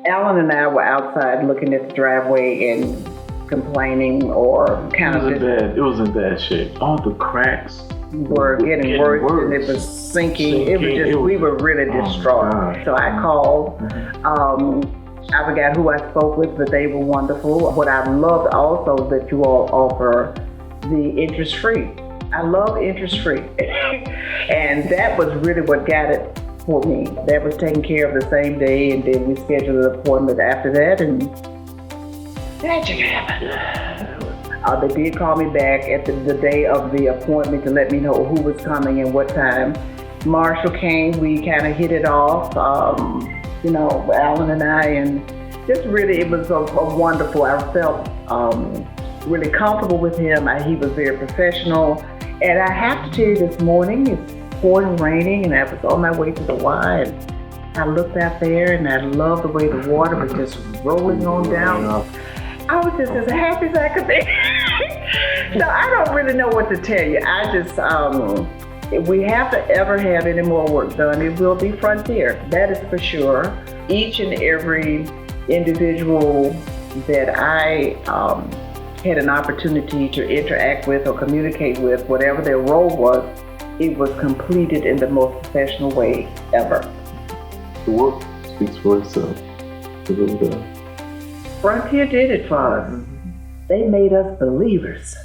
Allen and I were outside looking at the driveway and complaining or kind of It was in bad shape. All the cracks were getting worse and it was sinking. We were really distraught. So I called. I forgot who I spoke with, but they were wonderful. What I loved also that you all offer the interest-free. I love interest-free. And that was really what got it for me. That was taken care of the same day, and then we scheduled an appointment after that, and magic happened. They did call me back at the day of the appointment to let me know who was coming and what time. Marshall came, we kind of hit it off, Allen and I, and just really, it was a wonderful, I felt really comfortable with him. He was very professional. And I have to tell you, this morning, it's pouring raining, and I was on my way to the Y, and I looked out there, and I loved the way the water was just rolling on down. I was just as happy as I could be. So I don't really know what to tell you. I just, if we have to ever have any more work done, it will be Frontier. That is for sure. Each and every individual that I had an opportunity to interact with or communicate with, whatever their role was, it was completed in the most professional way ever. The work speaks for itself. It really does. Frontier did it for us. They made us believers.